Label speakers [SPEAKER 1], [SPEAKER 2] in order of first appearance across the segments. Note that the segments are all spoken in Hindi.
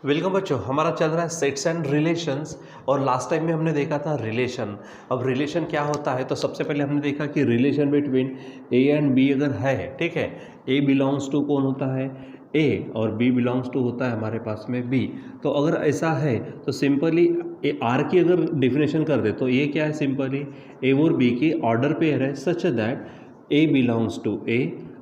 [SPEAKER 1] वेलकम बच्चों, हमारा चल रहा है सेट्स एंड रिलेशंस। और लास्ट टाइम में हमने देखा था रिलेशन। अब रिलेशन क्या होता है, तो सबसे पहले हमने देखा कि relation between a and b अगर है, ठीक है, ए बिलोंग्स टू कौन होता है, ए, और बी बिलोंग्स टू होता है हमारे पास में बी। तो अगर ऐसा है तो सिंपली ए आर की अगर डिफिनेशन कर दे तो ये क्या है, सिंपली ए और बी की ऑर्डर पेयर है such that a belongs to a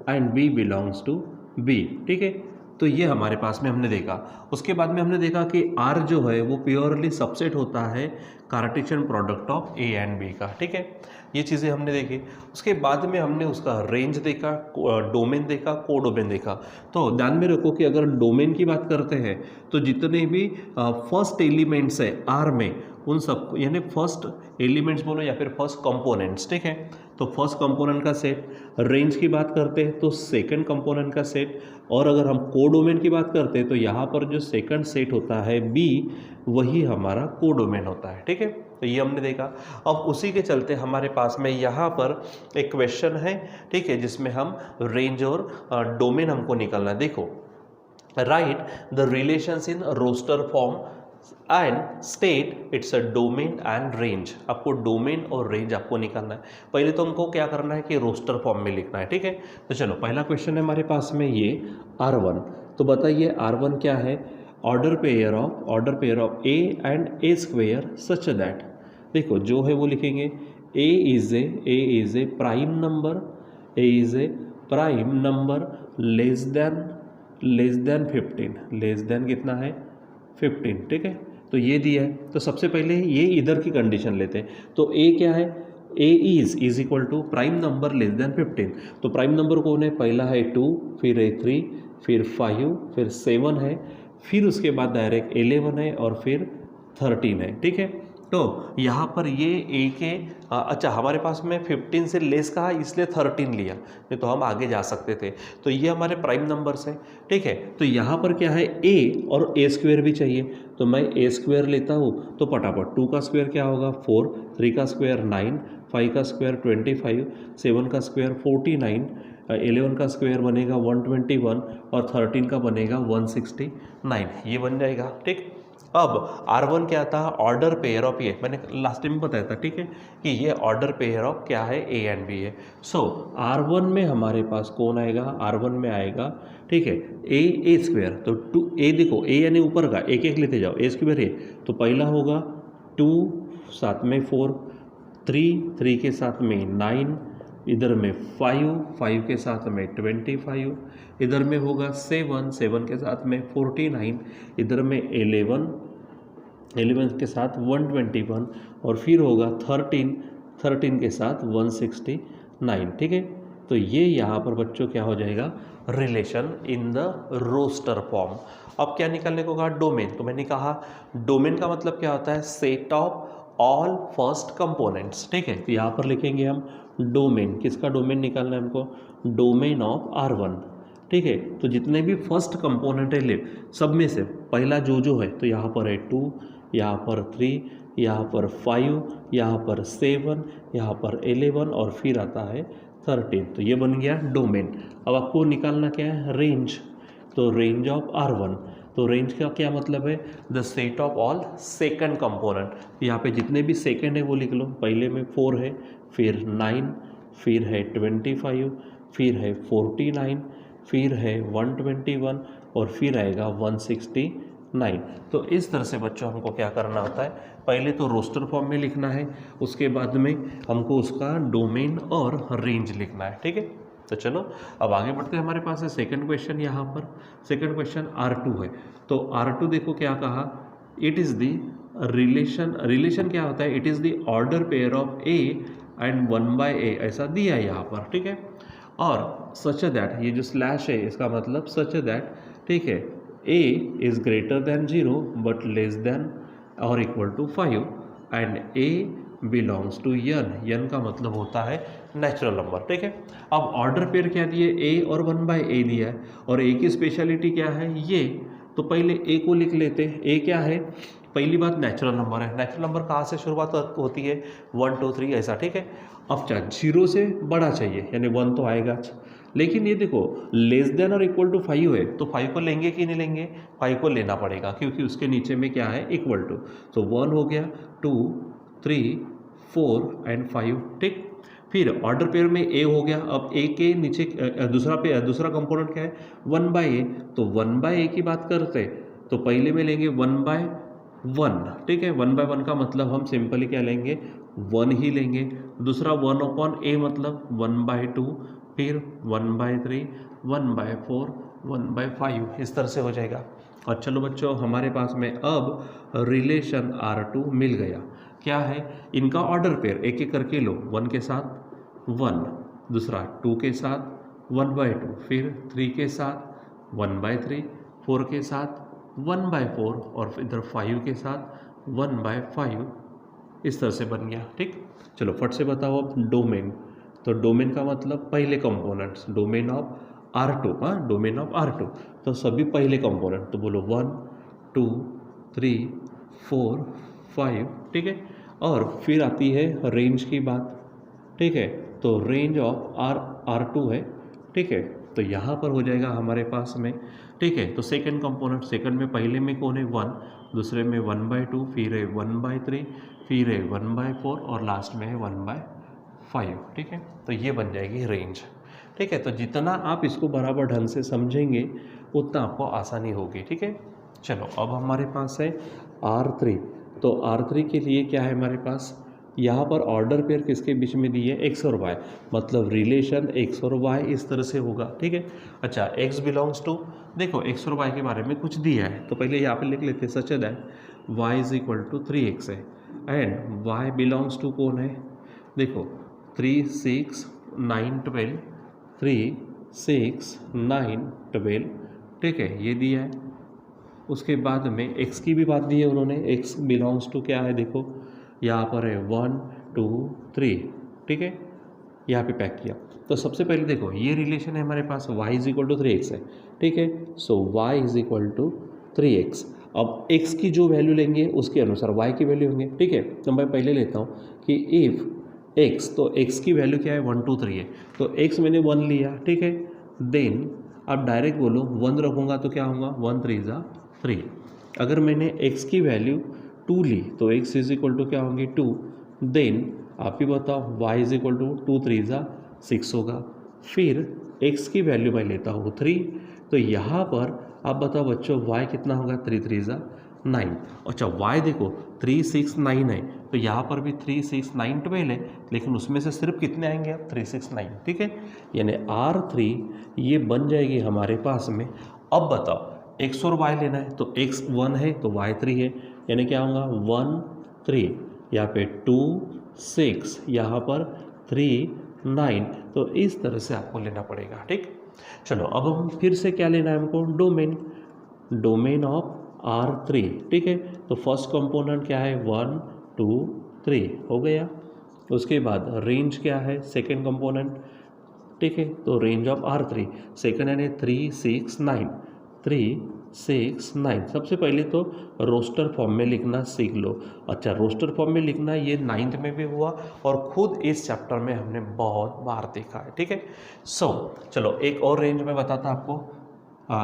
[SPEAKER 1] and b belongs to b, ठीक है। तो ये हमारे पास में हमने देखा। उसके बाद में हमने देखा कि R जो है वो प्योरली सबसेट होता है Cartesian product of a and b का, ठीक है। ये चीज़ें हमने देखी। उसके बाद में हमने उसका रेंज देखा, डोमेन देखा, कोडोमेन देखा। तो ध्यान में रखो कि अगर डोमेन की बात करते हैं तो जितने भी फर्स्ट एलिमेंट्स है R में उन सब, यानी फर्स्ट एलिमेंट्स बोलो या फिर फर्स्ट कंपोनेंट्स, ठीक है। तो फर्स्ट कंपोनेंट का सेट, रेंज की बात करते हैं तो सेकंड कंपोनेंट का सेट, और अगर हम कोडोमेन की बात करते हैं तो यहाँ पर जो सेकंड सेट होता है बी, वही हमारा कोडोमेन होता है, ठीक है। तो ये हमने देखा। अब उसी के चलते हमारे पास में यहाँ पर एक क्वेश्चन है, ठीक है, जिसमें हम रेंज और डोमेन हमको निकालना है। देखो, write the relations in roster form and state its a domain and range. आपको डोमेन और रेंज आपको निकालना है। पहले तो हमको क्या करना है कि रोस्टर फॉर्म में लिखना है, ठीक है। तो चलो, पहला क्वेश्चन है हमारे पास में ये R1। तो बताइए R1 क्या है, order pair of a and a square such that. देखो जो है वो लिखेंगे a is a prime number, a is a prime number less than 15, less than कितना है 15, ठीक है। तो ये दिया है। तो सबसे पहले ये इधर की कंडीशन लेते हैं। तो ए क्या है, a is equal to prime number less than 15। तो प्राइम नंबर कौन है, पहला है 2, फिर है 3, फिर 5, फिर 7 है, फिर उसके बाद डायरेक्ट 11 है और फिर 13 है, ठीक है। तो यहाँ पर ये ए के अच्छा, हमारे पास में 15 से लेस कहा इसलिए 13 लिया, नहीं तो हम आगे जा सकते थे। तो ये हमारे प्राइम नंबर्स हैं, ठीक है। तो यहाँ पर क्या है, ए और ए स्क्वेयर भी चाहिए। तो मैं ए स्क्वेयर लेता हूँ तो फटाफट 2 का स्क्वेयर क्या होगा 4, 3 का स्क्वेयर 9, 5 का स्क्वेयर 25, 7 का स्क्वेयर 49, 11 का स्क्वेयर बनेगा 121 और 13 का बनेगा 169, ये बन जाएगा, ठीक। अब R1 क्या था, ऑर्डर पेयर ऑफ ए, मैंने लास्ट टाइम बताया था, ठीक है, कि ये ऑर्डर पेयर ऑफ क्या है, ए एंड बी है। सो R1 में हमारे पास कौन आएगा, R1 में आएगा, ठीक है, ए स्क्वेयर। तो 2 ए, देखो ए यानी ऊपर का, एक एक लेते जाओ, ए स्क्वेयर है। तो पहला होगा 2, साथ में 4, 3 के साथ में 9, इधर में 5 के साथ में 25, इधर में होगा 7 के साथ में 49, इधर में 11 के साथ 121 और फिर होगा 13 के साथ 169, ठीक है। तो ये यहाँ पर बच्चों क्या हो जाएगा, relation in the roster form. अब क्या निकालने को कहा, डोमेन। तो मैंने कहा डोमेन का मतलब क्या होता है, set of all first components, ठीक है। तो यहाँ पर लिखेंगे हम डोमेन, किसका डोमेन निकालना है हमको, डोमेन ऑफ R1, ठीक है। तो जितने भी फर्स्ट कंपोनेंट है ले, सब में से पहला जो है, तो यहाँ पर है 2, यहाँ पर 3, यहाँ पर 5, यहाँ पर 7, यहाँ पर 11 और फिर आता है 13। तो ये बन गया डोमेन। अब आपको निकालना क्या है, रेंज। तो रेंज ऑफ R1, तो रेंज का क्या मतलब है, the set of all second component. यहाँ पे जितने भी सेकंड है वो लिख लो। पहले में 4 है, फिर 9, फिर है 25, फिर है 49, फिर है 121 और फिर आएगा 169। तो इस तरह से बच्चों हमको क्या करना होता है, पहले तो रोस्टर फॉर्म में लिखना है, उसके बाद में हमको उसका डोमेन और रेंज लिखना है, ठीक है। तो चलो अब आगे बढ़ते हैं। हमारे पास है सेकंड क्वेश्चन। यहाँ पर सेकंड क्वेश्चन R2 है। तो R2 देखो क्या कहा, इट इज़ द रिलेशन क्या होता है, it is the order pair of a and 1/a, ऐसा दिया है यहाँ पर, ठीक है। और सच दैट, ये जो स्लैश है इसका मतलब सच दैट, ठीक है, a is greater than 0 but less than और equal to 5 and a belongs to n का मतलब होता है नेचुरल नंबर, ठीक है। अब ऑर्डर पेयर क्या दिए, a और 1/a दिया है, और a की स्पेशलिटी क्या है ये। तो पहले a को लिख लेते हैं। a क्या है, पहली बात नेचुरल नंबर है। नेचुरल नंबर कहाँ से शुरुआत होती है, 1 2 3 ऐसा, ठीक है। अब चाहे 0 से बड़ा चाहिए, यानी 1 तो आएगा। लेकिन ये देखो लेस देन और इक्वल टू 5 है तो 5 को लेंगे कि नहीं लेंगे, 5 को लेना पड़ेगा क्योंकि उसके नीचे में क्या है इक्वल टू। तो 1 हो गया, 2 3 4 एंड 5, ठीक। फिर ऑर्डर पेयर में ए हो गया। अब ए के नीचे दूसरा कंपोनेंट क्या है 1/a, तो 1/a की बात करते तो पहले में लेंगे 1/1, ठीक है। 1/1 का मतलब हम सिंपली क्या लेंगे 1 ही लेंगे। दूसरा 1/a मतलब 1/2, फिर 1/3, 1/4, 1/5, इस तरह से हो जाएगा। और चलो बच्चों हमारे पास में अब रिलेशन R2 मिल गया। क्या है इनका ऑर्डर पेयर, एक एक करके लो। 1 के साथ 1, दूसरा 2 के साथ 1/2, फिर 3 के साथ 1/3, 4 के साथ 1/4 और इधर 5 के साथ 1/5, इस तरह से बन गया, ठीक। चलो फट से बताओ अब डोमेन। तो डोमेन का मतलब पहले कंपोनेंट्स, डोमेन ऑफ R2, हाँ डोमेन ऑफ R2, तो सभी पहले कंपोनेंट, तो बोलो 1 2 3 4 5, ठीक है। और फिर आती है रेंज की बात, ठीक है। तो रेंज ऑफ R2 है, ठीक है। तो यहाँ पर हो जाएगा हमारे पास में, ठीक है। तो सेकंड कंपोनेंट, सेकंड में पहले में कौन है 1, दूसरे में 1/2, फिर है 1/3, फिर है 1/4 और लास्ट में है 1/5, ठीक है। तो ये बन जाएगी रेंज, ठीक है। तो जितना आप इसको बराबर ढंग से समझेंगे उतना आपको आसानी होगी, ठीक है। चलो अब हमारे पास है R3। तो R3 के लिए क्या है हमारे पास, यहाँ पर ऑर्डर पेयर किसके बीच में दी है x और y, मतलब रिलेशन x और y इस तरह से होगा, ठीक है। अच्छा x बिलोंग्स टू, देखो x और y के बारे में कुछ दिया है तो पहले यहाँ पे लिख लेते हैं such that y is equal to 3x है, एंड y बिलोंग्स टू कौन है, देखो 3 6 9 12, 3 6 9 12, ठीक है, ये दिया है। उसके बाद में x की भी बात दी है उन्होंने, x बिलोंग्स टू क्या है, देखो यहाँ पर है 1 2 3, ठीक है, यहाँ पे पैक किया। तो सबसे पहले देखो ये रिलेशन है हमारे पास y is equal to 3x है, ठीक है। So y is equal to 3x। अब x की जो वैल्यू लेंगे उसके अनुसार y की वैल्यू होंगे, ठीक है। तो मैं पहले लेता हूँ कि इफ़ x, तो x की वैल्यू क्या है 1 2 3 है, तो x मैंने 1 लिया, ठीक है। देन अब डायरेक्ट बोलो 1 रखूँगा तो क्या होगा 1 3 ज़ा 3। अगर मैंने x की वैल्यू 2 ली तो x इज इक्वल टू क्या होंगे 2, देन आप ही बताओ y इज इक्वल टू 2 3 ज़ा 6 होगा। फिर x की वैल्यू मैं लेता हूँ 3, तो यहाँ पर आप बताओ बच्चों y कितना होगा 3 3 ज़ा 9। अच्छा y देखो 3 6 9 है, तो यहाँ पर भी 3 6 9 12 है, लेकिन उसमें से सिर्फ कितने आएंगे अब 3 6 9, ठीक है। यानी R3 ये बन जाएगी हमारे पास में। अब बताओ x और y लेना है तो x 1 है तो y 3 है, यानी क्या होगा 1 3, यहाँ पे 2 6, यहाँ पर 3 9, तो इस तरह से आपको लेना पड़ेगा, ठीक। चलो अब हम फिर से क्या लेना है हमको डोमेन, डोमेन ऑफ R3, ठीक है। तो फर्स्ट कंपोनेंट क्या है 1 2 3 हो गया। उसके बाद रेंज क्या है सेकेंड कंपोनेंट, ठीक है। तो रेंज ऑफ R3 सेकेंड यानी 3 6 9, 3 6 9। सबसे पहले तो रोस्टर फॉर्म में लिखना सीख लो। अच्छा रोस्टर फॉर्म में लिखना ये 9th में भी हुआ और खुद इस चैप्टर में हमने बहुत बार देखा है, ठीक है। सो चलो एक और रेंज में बताता आपको,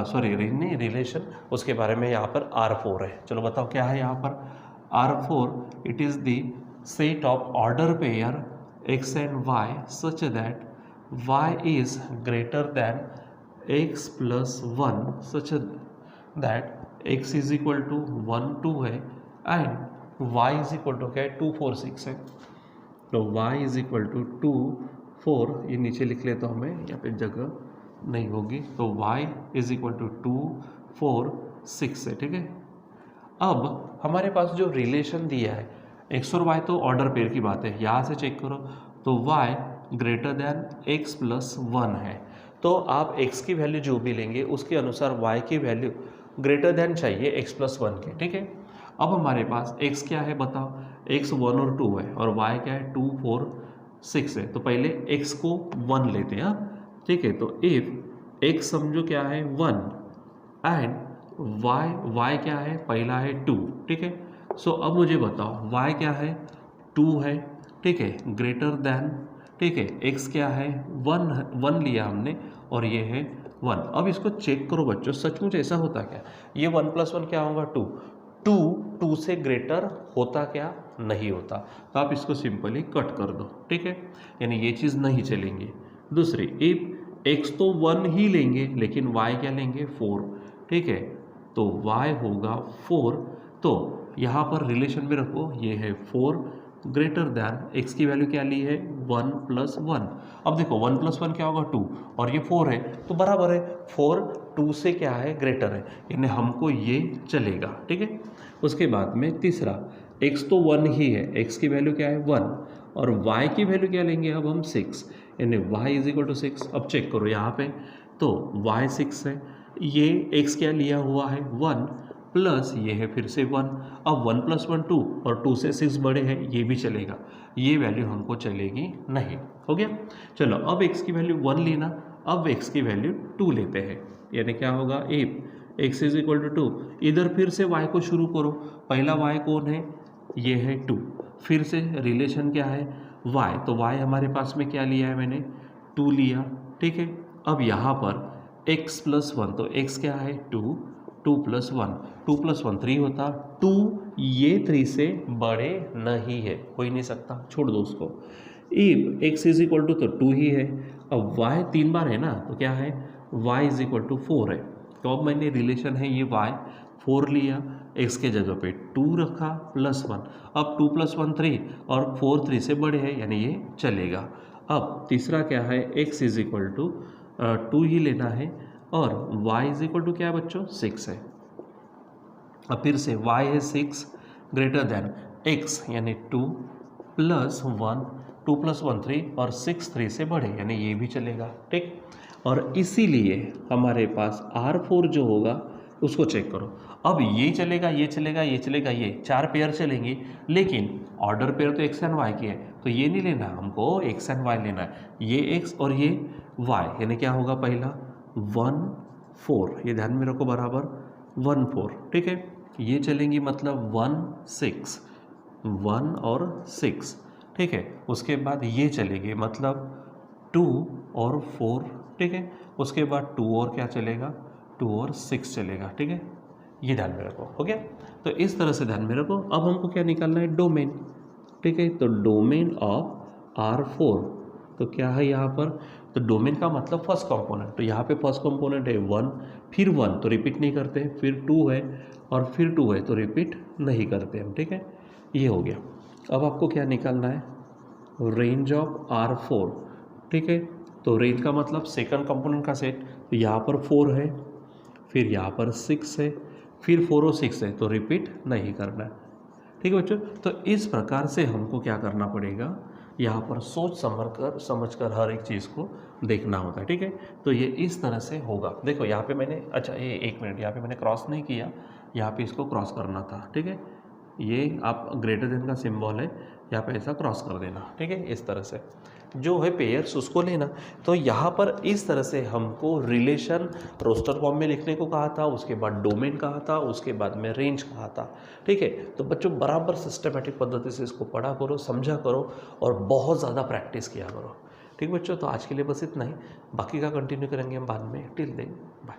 [SPEAKER 1] सॉरी रेंज नहीं रिलेशन, उसके बारे में यहाँ पर R4 है। चलो बताओ क्या है यहाँ पर R4, it is the set of order pair x and y such that y is greater than x plus 1 such that x is equal to 1 2 है and y is equal to क्या है 2 4 6 है। तो y is equal to 2 4, ये नीचे लिख लेता हूँ मैं, यहाँ पे जगह नहीं होगी, तो y is equal to 2 4 6 है, ठीक है। अब हमारे पास जो रिलेशन दिया है x और y तो ऑर्डर पेयर की बात है, यहाँ से चेक करो तो y greater than x plus 1 है, तो आप x की वैल्यू जो भी लेंगे उसके अनुसार y की वैल्यू ग्रेटर दैन चाहिए x प्लस 1 के, ठीक है। अब हमारे पास x क्या है बताओ, x 1 और 2 है और y क्या है 2 4 6 है, तो पहले x को 1 लेते हैं, ठीक है। तो इफ x समझो क्या है 1 एंड y क्या है, पहला है 2, ठीक है। सो अब मुझे बताओ y क्या है 2 है, ठीक है, ग्रेटर दैन, ठीक है। x क्या है 1 लिया हमने और ये है 1। अब इसको चेक करो बच्चों, सचमुच ऐसा होता क्या? ये 1 + 1 क्या होगा 2। 2 से ग्रेटर होता क्या? नहीं होता। तो आप इसको सिंपली कट कर दो, ठीक है, यानी ये चीज़ नहीं चलेंगी। दूसरी, इफ x तो 1 ही लेंगे लेकिन y क्या लेंगे 4, ठीक है, तो y होगा 4। तो यहाँ पर रिलेशन में रखो, ये है 4 ग्रेटर दैन x की वैल्यू क्या ली है 1 + 1। अब देखो 1 + 1 क्या होगा 2 और ये 4 है तो बराबर है 4 2 से क्या है ग्रेटर है, यानी हमको ये चलेगा, ठीक है। उसके बाद में तीसरा, x तो 1 ही है, x की वैल्यू क्या है 1 और y की वैल्यू क्या लेंगे अब हम 6, यानी y = 6। अब चेक करो यहाँ पे, तो y 6 है, ये x क्या लिया हुआ है 1 प्लस ये है फिर से 1। अब 1 + 1 2 और 2 से 6 बड़े हैं, ये भी चलेगा, ये वैल्यू हमको चलेगी नहीं। हो गया। चलो अब x की वैल्यू 1 लेना, अब x की वैल्यू 2 लेते हैं, यानी क्या होगा इफ x = 2। इधर फिर से y को शुरू करो, पहला y कौन है, ये है 2, फिर से रिलेशन क्या है y, तो y हमारे पास में क्या लिया है मैंने 2 लिया, ठीक है। अब यहाँ पर x + 1, तो x क्या है 2 + 1, 2 + 1 3 होता, 2 ये 3 से बड़े नहीं है, हो ही नहीं सकता, छोड़ दो उसको। इफ x = तो 2 ही है, अब y 3 बार है ना, तो क्या है y = 4 है, तो अब मैंने रिलेशन है ये y 4 लिया, x के जगह पे 2 रखा +1, अब 2 + 1 3 और 4 3 से बड़े हैं, यानी ये चलेगा। अब तीसरा क्या है x = 2 ही लेना है और y = क्या है बच्चों 6 है। अब फिर से y है 6 ग्रेटर दैन x, यानी 2 + 1, 2 + 1 3 और 6 3 से बड़े, यानी ये भी चलेगा, ठीक। और इसीलिए हमारे पास R4 जो होगा उसको चेक करो। अब ये चलेगा, ये चलेगा, ये चलेगा, ये 4 पेयर चलेंगी, लेकिन ऑर्डर पेयर तो x एंड y की है, तो ये नहीं लेना हमको, x एंड y लेना है, ये x और ये y, यानी क्या होगा पहला 1 4, ये ध्यान में रखो, बराबर 1 4, ठीक है। ये चलेंगी मतलब 1 6, 1 और 6, ठीक है। उसके बाद ये चलेगी मतलब 2 और 4, ठीक है। उसके बाद 2 और क्या चलेगा 2 और 6 चलेगा, ठीक है। ये ध्यान में रखो, हो गया। तो इस तरह से ध्यान में रखो। अब हमको क्या निकालना है डोमेन, ठीक है। तो डोमेन ऑफ R4, तो क्या है यहाँ पर, तो डोमेन का मतलब फर्स्ट कंपोनेंट, तो यहाँ पे फर्स्ट कंपोनेंट है 1, फिर 1 तो रिपीट नहीं करते, फिर 2 है और फिर 2 है तो रिपीट नहीं करते हम, ठीक है। ये हो गया। अब आपको क्या निकालना है रेंज ऑफ R4, ठीक है। तो रेंज का मतलब सेकंड कंपोनेंट का सेट, तो यहाँ पर 4 है, फिर यहाँ पर 6 है, फिर 4 और 6 है, तो रिपीट नहीं करना है, ठीक है बच्चों। तो इस प्रकार से हमको क्या करना पड़ेगा, यहाँ पर सोच समझकर हर एक चीज़ को देखना होता है, ठीक है। तो ये इस तरह से होगा। देखो यहाँ पे मैंने, अच्छा ये 1 मिनट, यहाँ पे मैंने क्रॉस नहीं किया, यहाँ पे इसको क्रॉस करना था, ठीक है। ये आप ग्रेटर देन का सिंबल है, यहाँ पे ऐसा क्रॉस कर देना, ठीक है। इस तरह से जो है पेयर्स उसको लेना। तो यहाँ पर इस तरह से हमको रिलेशन रोस्टर फॉर्म में लिखने को कहा था, उसके बाद डोमेन कहा था, उसके बाद में रेंज कहा था, ठीक है। तो बच्चों बराबर सिस्टमेटिक पद्धति से इसको पढ़ा करो, समझा करो और बहुत ज़्यादा प्रैक्टिस किया करो, ठीक बच्चों। तो आज के लिए बस इतना ही, बाकी का कंटिन्यू करेंगे हम बाद में। Till then bye.